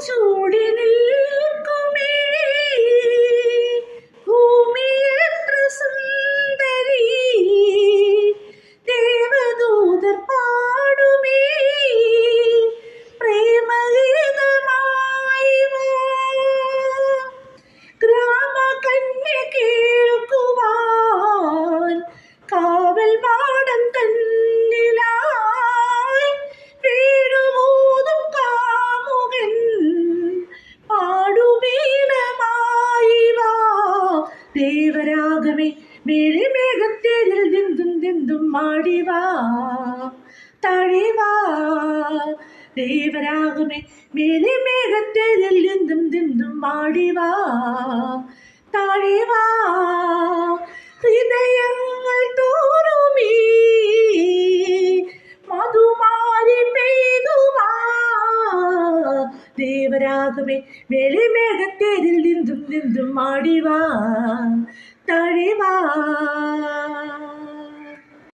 ചൂടി നിൽക്കുമേ ഭൂമി എത്ര സുന്ദരി ദേവദൂതർ പാടുമേ പ്രേമഗീതമായി ഗ്രാമകന്യ കേൾക്കുവാൻ കാവൽ മാടം തന്നിലായി വീടുമൂതും കാമുകൻ പാടുമീനമായി വാ ദേവരാഗമേ മേഘത്തേരിൽ ദിന്തും മാടിവാ തഴിവാ ദേവരാഗമേ മേഘത്തേരിൽ ദിന്തും മാടിവാ തഴിവാ ഹൃദയങ്ങൾ തോറുമീ മധുമാരി പെയ്തുവാ ദേവരാഗമേ മേഘത്തേരിൽ ദിന്തും മാടിവാ തഴിവാ